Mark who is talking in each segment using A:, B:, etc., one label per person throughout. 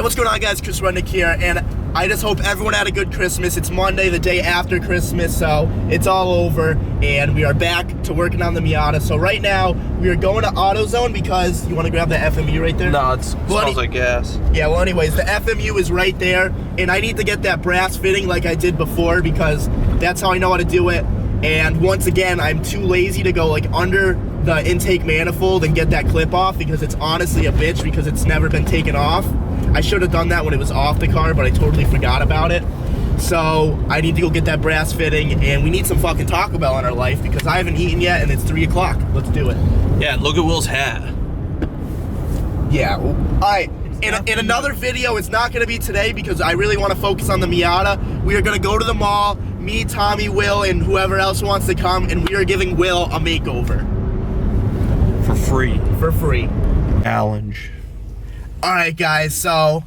A: what's going on, guys? Chris Rudnick here, and I just hope everyone had a good Christmas. It's Monday, the day after Christmas, so it's all over, and we are back to working on the Miata. So right now, we are going to AutoZone because you want to grab the FMU right there?
B: No, it smells like gas.
A: Yeah, well, anyways, the FMU is right there, and I need to get that brass fitting like I did before because that's how I know how to do it. And once again, I'm too lazy to go like under the intake manifold and get that clip off because it's honestly a bitch because it's never been taken off. I should have done that when it was off the car, but I totally forgot about it. So I need to go get that brass fitting, and we need some fucking Taco Bell in our life because I haven't eaten yet and it's 3 o'clock. Let's do it.
B: Yeah, look at Will's hat.
A: Yeah, all right. In another video, it's not gonna be today because I really wanna focus on the Miata. We are gonna go to the mall, me, Tommy, Will, and whoever else wants to come, and we are giving Will a makeover.
B: For free.
A: For free.
B: Challenge.
A: Alright guys, so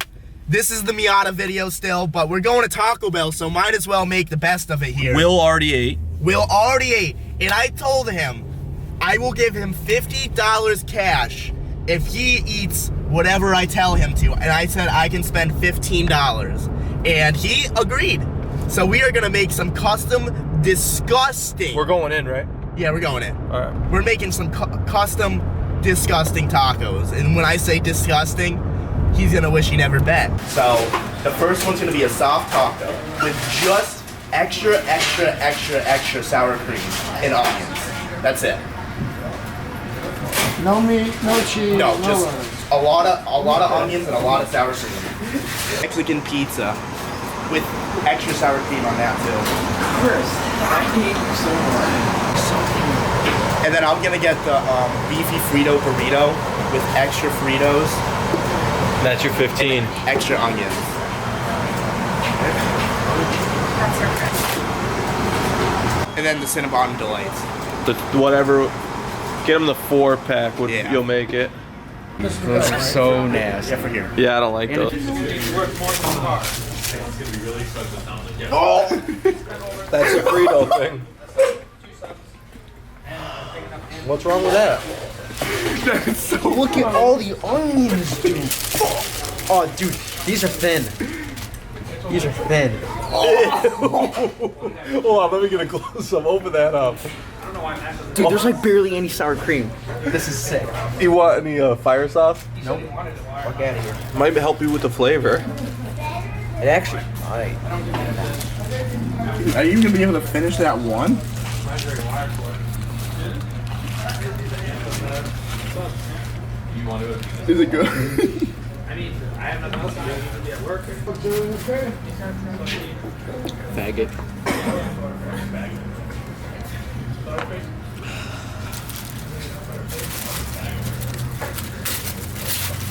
A: this is the Miata video still, but we're going to Taco Bell, so might as well make the best of it here.
B: Will already ate.
A: Will already ate, and I told him I will give him $50 cash if he eats whatever I tell him to, and I said I can spend $15, and he agreed. So we are gonna make some custom disgusting.
B: We're going in, right?
A: Yeah, we're going in.
B: All right.
A: We're making some custom disgusting tacos, and when I say disgusting, he's gonna wish he never bet. So the first one's gonna be a soft taco with just extra sour cream and onions. That's it.
C: No meat, no cheese,
A: No, just
C: lettuce.
A: a lot of onions and a lot of sour cream. Mexican pizza with extra sour cream on that too.
C: Chris, I hate you so much.
A: And then I'm gonna get the beefy Frito burrito with extra Fritos.
B: That's your 15.
A: Extra onions. And then the Cinnabon Delights.
B: The whatever. Get him the 4-pack.
A: Yeah.
B: You'll make it.
C: Those are so nasty.
A: Yeah, for here.
B: Yeah, I don't like those.
A: Oh!
B: That's a Frito thing. What's wrong with that?
C: Look at all the onions, dude. Oh, dude, these are thin. These are thin.
B: Hold on, let me get a close up. Open that up.
C: Dude, there's like barely any sour cream. This is sick.
B: You want any fire sauce?
C: Nope. Fuck out of here.
B: Might help you with the flavor.
C: It actually might.
A: Are you gonna be able to finish that one? Is it good?
C: Faggot.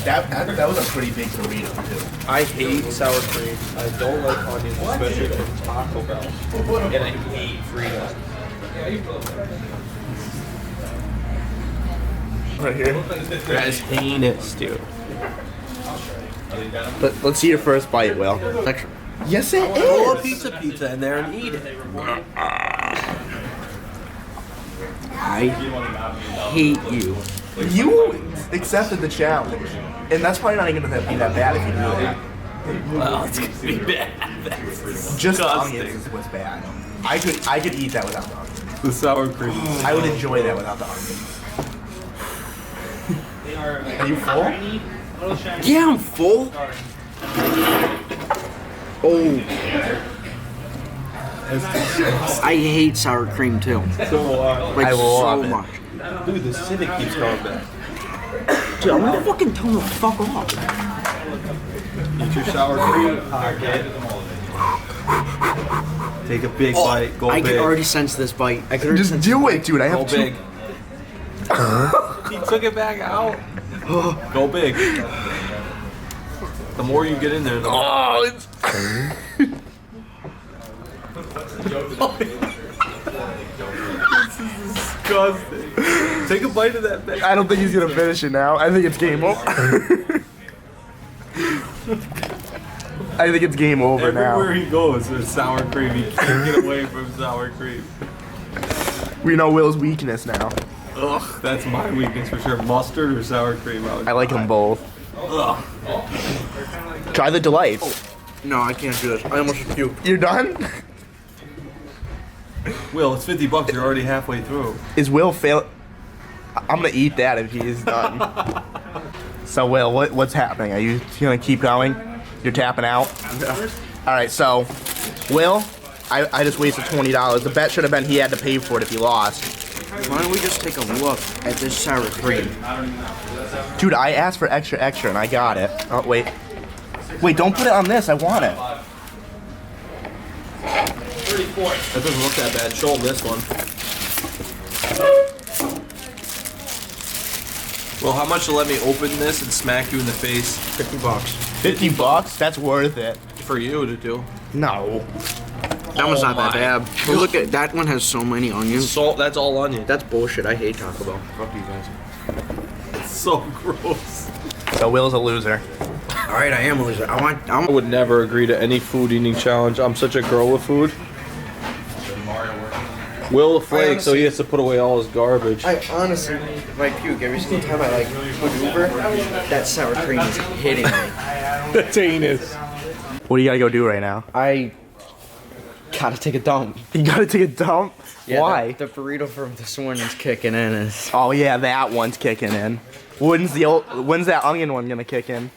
A: That was a pretty big burrito too.
B: I hate sour cream. I don't like onions, especially from Taco Bell. And I hate Fritos.
A: Right here.
B: That is heinous, dude.
A: Let's see your first bite, Will. Yes, it
B: Pull a
A: is.
B: pizza in there and eat it.
C: I hate you.
A: You accepted the challenge, and that's probably not even gonna be that bad if you do that.
B: Well, it's gonna be bad. That's
A: Just the
B: disgusting.
A: onions is what's bad. I could eat that without the onions.
B: The sour cream.
A: I would enjoy that without the onions. Are you full?
C: Yeah, I'm full. Oh. I hate sour cream too.
B: So,
C: Like
A: I love
C: so
A: it.
C: much.
B: dude, the Civic keeps coming back.
C: Dude, I'm gonna fucking tell him to fuck off.
B: Eat your sour cream pocket. Take a big bite. Go
C: I
B: big.
C: can already sense this bite. I can already
A: Just
C: sense
A: do it, dude. I
B: Go
A: have two.
B: big. He took it back out. Go big. The more you get in there, the more.
A: Oh, it's.
B: This is disgusting. Take a bite of that bag.
A: I don't think he's gonna finish it now. I think it's game over. I think it's game over
B: Everywhere
A: now.
B: he goes, there's sour cream. He can't get away from sour cream.
A: We know Will's weakness now.
B: Ugh, that's my weakness for sure. Mustard or sour cream?
A: I like them both. Try the delights.
C: No, I can't do this. I almost puked.
A: You're done?
B: Will, it's $50. You're already halfway through.
A: Is Will fail? I'm gonna eat that if he is done. So Will, what's happening? Are you gonna keep going? You're tapping out?
C: Yeah.
A: All right, so Will, I just wasted $20. The bet should have been he had to pay for it if he lost.
C: Why don't we just take a look at this sour cream?
A: Dude, I asked for extra and I got it. Oh, wait. Wait, don't put it on this. I want it.
B: That doesn't look that bad. Show him this one. Well, how much to let me open this and smack you in the face?
C: $50.
A: 50 bucks? That's worth it.
B: For you to do.
A: No.
C: That one's not
B: my.
C: that bad. But look at that one has so many onions.
B: Salt, that's all onion.
C: That's bullshit. I hate Taco Bell. Fuck you guys.
B: It's so gross.
A: So Will's a loser.
C: All right, I am a loser.
B: I would never agree to any food eating challenge. I'm such a girl with food. Will the flake, so he has to put away all his garbage.
C: I honestly, like puke every single time I like maneuver. That sour cream is hitting me.
B: That's heinous.
A: What do you gotta go do right now?
C: I gotta take a dump.
A: You gotta take a dump?
C: Yeah,
A: Why?
C: The burrito from this morning's kicking in. Is
A: Oh yeah, that one's kicking in. When's that onion one gonna kick in?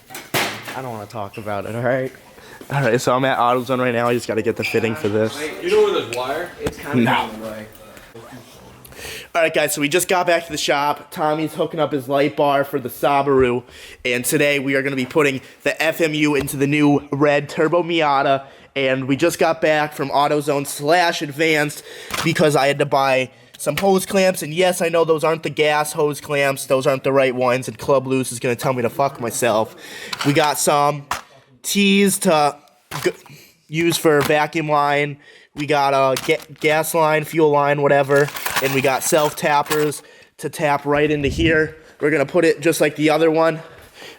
C: I don't want to talk about it. All right.
A: All right, so I'm at AutoZone right now. I just gotta get the fitting for this.
B: You know where there's wire?
C: It's kind of
A: No.
C: in the way.
A: All right, guys, so we just got back to the shop. Tommy's hooking up his light bar for the Subaru, and today we are going to be putting the FMU into the new red Turbo Miata, and we just got back from AutoZone/Advanced because I had to buy some hose clamps, and yes, I know those aren't the gas hose clamps. Those aren't the right ones, and Club Loose is going to tell me to fuck myself. We got some T's to use for vacuum line. We got a gas line, fuel line, whatever. And we got self-tappers to tap right into here. We're going to put it just like the other one.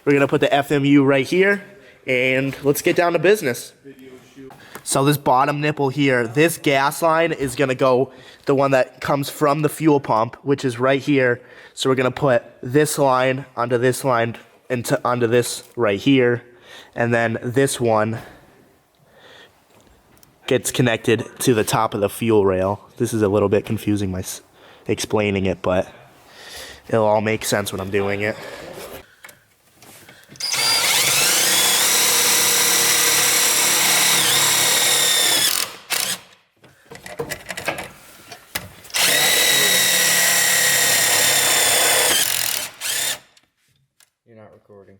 A: We're going to put the FMU right here. And let's get down to business. So this bottom nipple here, this gas line is going to go, the one that comes from the fuel pump, which is right here. So we're going to put this line onto this line onto this right here. And then this one gets connected to the top of the fuel rail. This is a little bit confusing explaining it, but it'll all make sense when I'm doing it.
C: You're not recording.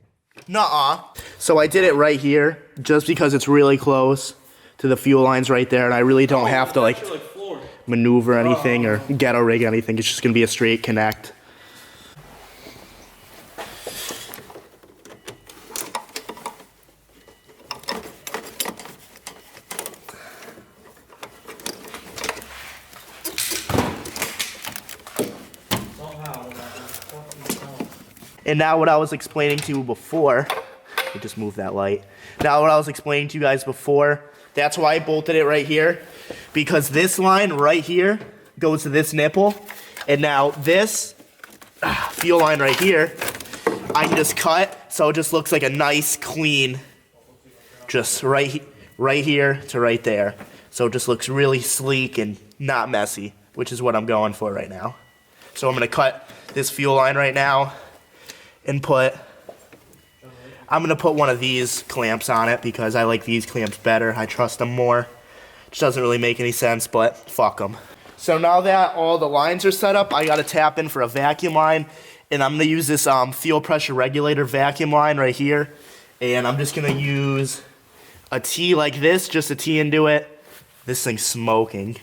A: Nuh-uh. So I did it right here just because it's really close to the fuel lines right there, and I really don't have to like maneuver anything or ghetto rig anything. It's just gonna be a straight connect. And now what I was explaining to you before, let me just move that light. Now what I was explaining to you guys before, that's why I bolted it right here, because this line right here goes to this nipple, and now this fuel line right here, I can just cut, so it just looks like a nice, clean, just right here to right there. So it just looks really sleek and not messy, which is what I'm going for right now. So I'm gonna cut this fuel line right now, and I'm gonna put one of these clamps on it because I like these clamps better. I trust them more. Which doesn't really make any sense, but fuck them. So now that all the lines are set up, I gotta tap in for a vacuum line, and I'm gonna use this fuel pressure regulator vacuum line right here, and I'm just gonna use a T like this, just a T into it. This thing's smoking.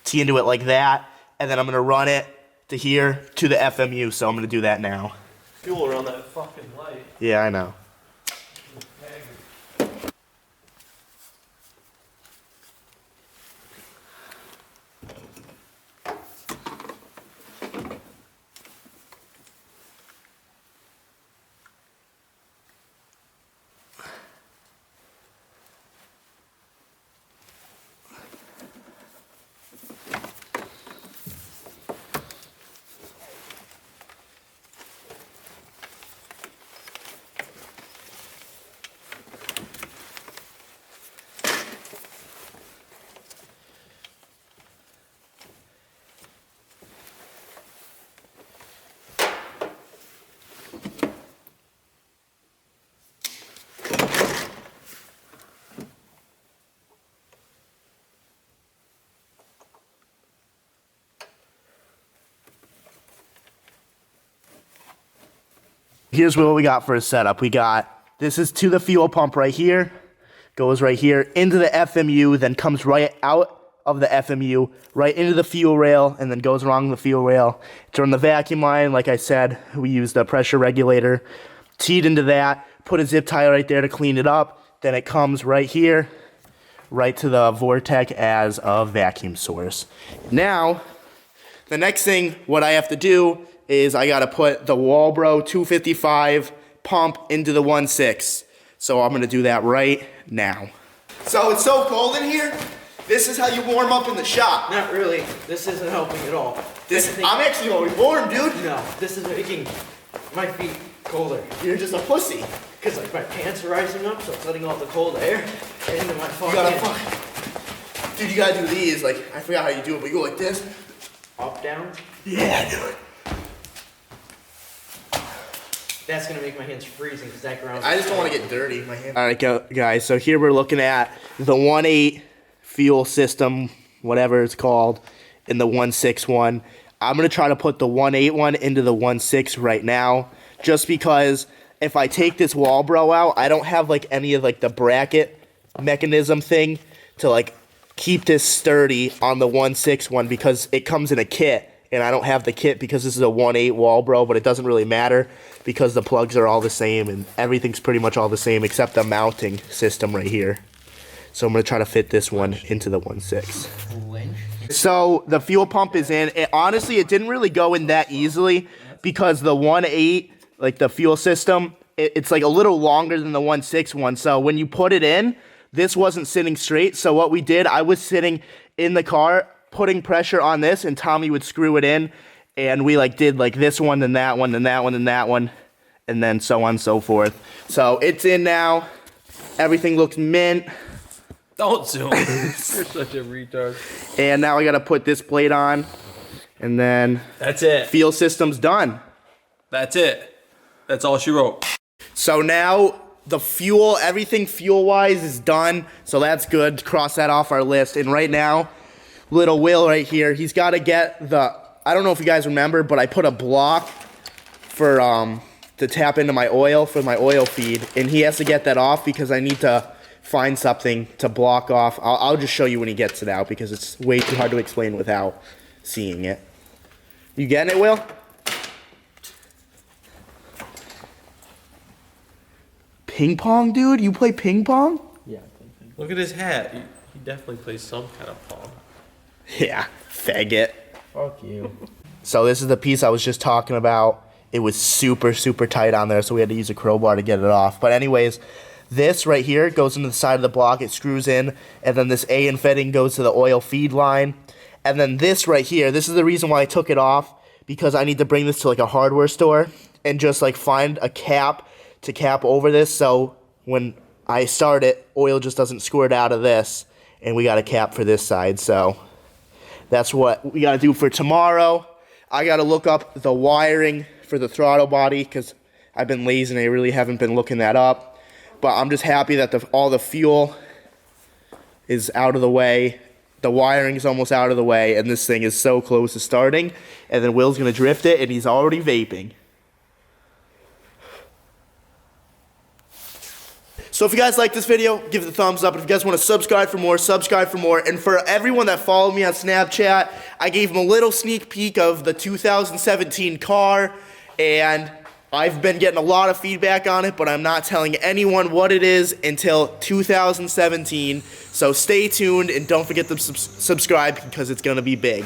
A: T into it like that, and then I'm gonna run it to here to the FMU. So I'm gonna do that now.
B: Fuel around that fucking light.
A: Yeah, I know. Here's what we got for a setup. We got, this is to the fuel pump right here, goes right here into the FMU, then comes right out of the FMU, right into the fuel rail, and then goes along the fuel rail. During the vacuum line, like I said, we used a pressure regulator, teed into that, put a zip tie right there to clean it up, then it comes right here, right to the Vortec as a vacuum source. Now, the next thing, what I have to do is I gotta put the Walbro 255 pump into the 1.6. So I'm gonna do that right now. So it's so cold in here. This is how you warm up in the shop.
C: Not really. This isn't helping at all.
A: I'm actually already warm, dude.
C: No, this is making my feet colder.
A: You're just a pussy.
C: Because like my pants are rising up, so it's letting all the cold air into my fucking.
A: Dude, you gotta do these. Like, I forgot how you do it, but you go like this.
C: Up, down.
A: Yeah, dude.
C: That's gonna make my hands freezing because that ground.
A: I just don't want to get dirty. My hands. All right, guys. So here we're looking at the 1.8 fuel system, whatever it's called, in the 1.6 one. I'm gonna try to put the 1.8 one into the 1.6 right now, just because if I take this Walbro out, I don't have like any of like the bracket mechanism thing to like keep this sturdy on the 1.6 one because it comes in a kit. And I don't have the kit because this is a 1.8 Walbro, but it doesn't really matter because the plugs are all the same and everything's pretty much all the same except the mounting system right here. So I'm going to try to fit this one into the 1.6. So the fuel pump is in. Honestly, it didn't really go in that easily because the 1.8, like the fuel system, it's like a little longer than the 1.6 one. So when you put it in, this wasn't sitting straight. So what we did, I was sitting in the car putting pressure on this, and Tommy would screw it in, and we like did like this one, then that one, then that one, then that one, and then so on and so forth. So it's in now. Everything looks mint.
B: Don't zoom. You're such a retard.
A: And now I gotta put this plate on, and then
B: That's it.
A: fuel system's done.
B: That's it. That's all she wrote.
A: So now the fuel, everything fuel-wise is done, so that's good. Cross that off our list. And right now, little Will right here, he's got to get the, I don't know if you guys remember, but I put a block for to tap into my oil for my oil feed, and he has to get that off because I need to find something to block off. I'll just show you when he gets it out because it's way too hard to explain without seeing it. You getting it, Will? Ping pong, dude? You play ping pong?
C: Yeah.
B: Look at his hat. He definitely plays some kind of pong.
A: Yeah, faggot.
C: Fuck you.
A: So this is the piece I was just talking about. It was super, super tight on there, so we had to use a crowbar to get it off. But anyways, this right here goes into the side of the block. It screws in, and then this A-in fitting goes to the oil feed line. And then this right here, this is the reason why I took it off, because I need to bring this to like a hardware store and just like find a cap to cap over this, so when I start it, oil just doesn't squirt out of this, and we got a cap for this side. So that's what we got to do for tomorrow. I got to look up the wiring for the throttle body because I've been lazy and I really haven't been looking that up. But I'm just happy that all the fuel is out of the way. The wiring is almost out of the way, and this thing is so close to starting. And then Will's going to drift it, and he's already vaping. So if you guys like this video, give it a thumbs up. If you guys want to subscribe for more, subscribe for more. And for everyone that followed me on Snapchat, I gave them a little sneak peek of the 2017 car. And I've been getting a lot of feedback on it, but I'm not telling anyone what it is until 2017. So stay tuned and don't forget to subscribe because it's going to be big.